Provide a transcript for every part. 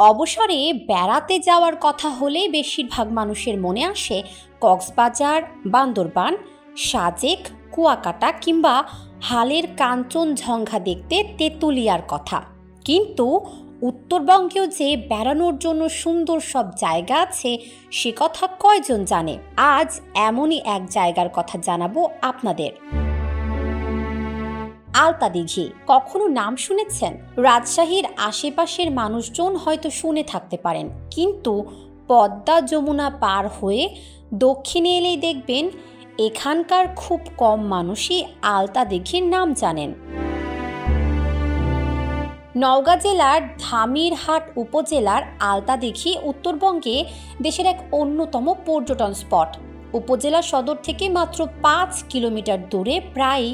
অবসরে বেড়াতে যাওয়ার কথা হলে বেশিরভাগ মানুষের মনে আসে কক্সবাজার, বান্দরবান, সাজেক, কুয়াকাটা কিংবা হালের কাঞ্চনজঙ্ঘা দেখতে তেঁতুলিয়ার কথা। কিন্তু উত্তরবঙ্গেও যে বেড়ানোর জন্য সুন্দর সব জায়গা আছে সে কথা কয়জন জানে? আজ এমনই এক জায়গার কথা জানাবো আপনাদের। আলতা দিঘি কখনো নাম শুনেছেন? রাজশাহীর আশেপাশের মানুষজন হয়তো শুনে থাকতে পারেন, কিন্তু পদ্মা যমুনা পার হয়ে দক্ষিণে এলেই দেখবেন এখানকার খুব কম মানুষই আলতা দিঘির নাম জানেন। নওগাঁ জেলার ধামিরহাট উপজেলার আলতা দিঘি উত্তরবঙ্গে দেশের এক অন্যতম পর্যটন স্পট। উপজেলা সদর থেকে মাত্র 5 কিলোমিটার দূরে প্রায়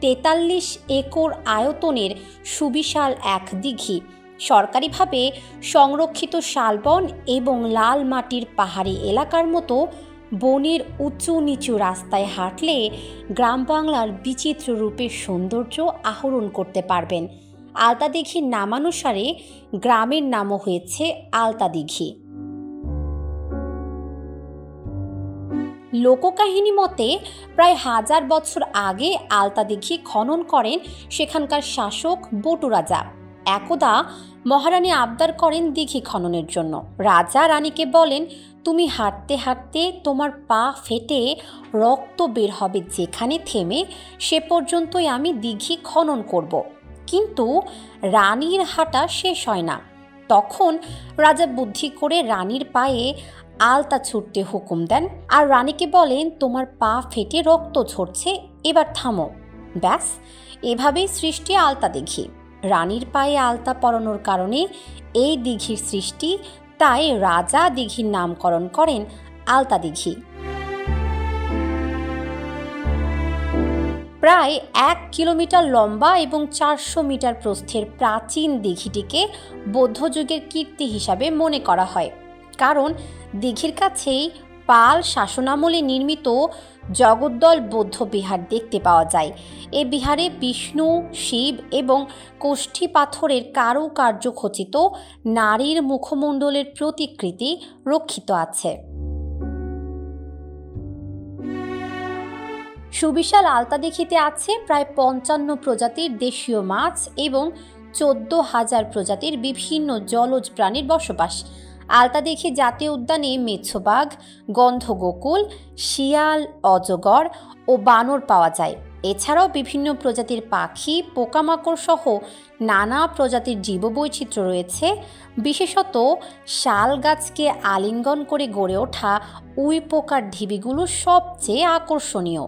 43 একর আয়তনের সুবিশাল এক দিঘি। সরকারিভাবে সংরক্ষিত শালবন এবং লাল মাটির পাহাড়ি এলাকার মতো বনের উঁচু নিচু রাস্তায় হাঁটলে গ্রাম বাংলার বিচিত্র রূপের সৌন্দর্য আহরণ করতে পারবেন। আলতা দিঘির নামানুসারে গ্রামের নামও হয়েছে আলতা দিঘি। লোককাহিনী মতে প্রায় 1000 বছর আগে আলতা দিঘি খনন করেন সেখানকার শাসক বটু রাজা। একদা মহারানী আবদার করেন দিঘি খননের জন্য। রাজা রানীকে বলেন, তুমি হাঁটতে হাঁটতে তোমার পা ফেটে রক্ত বের হবে, যেখানে থেমে সে পর্যন্তই আমি দিঘি খনন করব। কিন্তু রানীর হাঁটা শেষ হয় না। তখন রাজা বুদ্ধি করে রানীর পায়ে আলতা ছুটতে হুকুম দেন আর রানীকে বলেন, তোমার পা ফেটে রক্ত ঝরছে, এবার থামো। ব্যাস, এভাবেই সৃষ্টি আলতা দিঘি। রানীর পায়ে আলতা পরানোর কারণে এই দিঘির সৃষ্টি, তাই রাজা দিঘির নামকরণ করেন আলতা দিঘি। প্রায় 1 কিলোমিটার লম্বা এবং 400 মিটার প্রস্থের প্রাচীন দিঘিটিকে বৌদ্ধযুগের কীর্তি হিসাবে মনে করা হয়, কারণ দিঘির কাছেই পাল শাসনামলে নির্মিত জগদ্দল বৌদ্ধ বিহার দেখতে পাওয়া যায়। এ বিহারে বিষ্ণু, শিব এবং কোষ্ঠী পাথরের কারুকার্য খচিত নারীর মুখমণ্ডলের প্রতিকৃতি রক্ষিত আছে। সুবিশাল আলতা দিঘিতে আছে প্রায় 55 প্রজাতির দেশীয় মাছ এবং 14,000 প্রজাতির বিভিন্ন জলজ প্রাণীর বসবাস। আলতা দিঘি জাতীয় উদ্যানে মেছোবাঘ, গন্ধগোকুল, শিয়াল, অজগর ও বানর পাওয়া যায়। এছাড়াও বিভিন্ন প্রজাতির পাখি, পোকামাকড় সহ নানা প্রজাতির জীববৈচিত্র্য রয়েছে। বিশেষত শাল গাছকে আলিঙ্গন করে গড়ে ওঠা উই পোকার ঢিবিগুলো সবচেয়ে আকর্ষণীয়।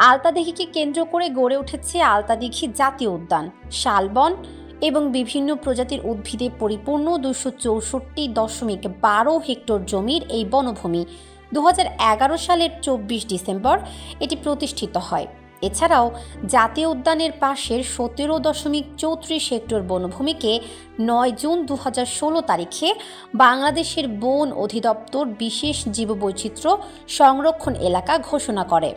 আলতা দিঘিকে কেন্দ্র করে গড়ে উঠেছে আলতা দিঘি জাতীয় উদ্যান। শালবন এবং বিভিন্ন প্রজাতির উদ্ভিদে পরিপূর্ণ 264.12 হেক্টর জমির এই বনভূমি 2011 সালের 24 ডিসেম্বর এটি প্রতিষ্ঠিত হয়। এছাড়াও জাতীয় উদ্যানের পাশের 17.34 হেক্টর বনভূমিকে 9 জুন 2016 তারিখে বাংলাদেশের বন অধিদপ্তর বিশেষ জীববৈচিত্র্য সংরক্ষণ এলাকা ঘোষণা করে।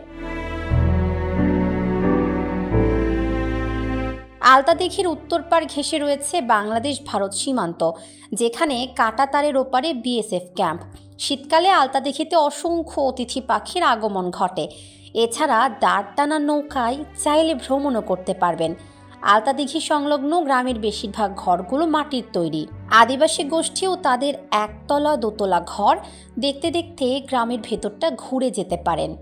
আলতা দিঘির উত্তর পাড় ঘেঁষে রয়েছে বাংলাদেশ ভারত সীমান্ত, যেখানে কাঁটাতারের ওপারে বিএসএফ ক্যাম্প। শীতকালে আলতা দিঘিতে অসংখ্য অতিথি পাখির আগমন ঘটে। এছাড়া দাঁড় টানা নৌকায় চাইলে ভ্রমণও করতে পারবেন। আলতা দিঘি সংলগ্ন গ্রামের বেশিরভাগ ঘরগুলো মাটির তৈরি। আদিবাসী গোষ্ঠী ও তাদের একতলা দোতলা ঘর দেখতে দেখতে গ্রামের ভেতরটা ঘুরে যেতে পারেন।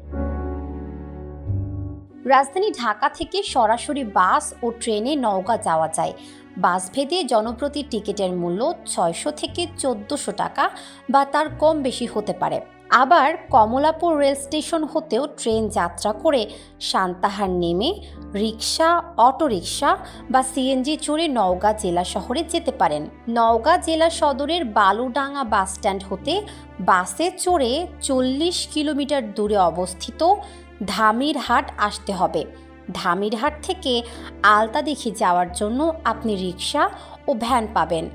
রাজধানী ঢাকা থেকে সরাসরি বাস ও ট্রেনে নওগাঁ যাওয়া যায়। বাস ভেদে জনপ্রতি টিকিটের মূল্য 600 থেকে 1400 টাকা বা তার কম বেশি হতে পারে। আবার কমলাপুর রেল স্টেশন হতেও ট্রেন যাত্রা করে সান্তাহার নেমে রিক্সা, অটোরিক্সা বা সিএনজি চড়ে নওগাঁ জেলা শহরে যেতে পারেন। নওগাঁ জেলা সদরের বালুডাঙ্গা বাস স্ট্যান্ড হতে বাসে চড়ে 40 কিলোমিটার দূরে অবস্থিত ধামিরহাট আসতে হবে। ধামিরহাট থেকে আলতা দিঘি যাওয়ার জন্য আপনি রিক্সা ও ভ্যান পাবেন।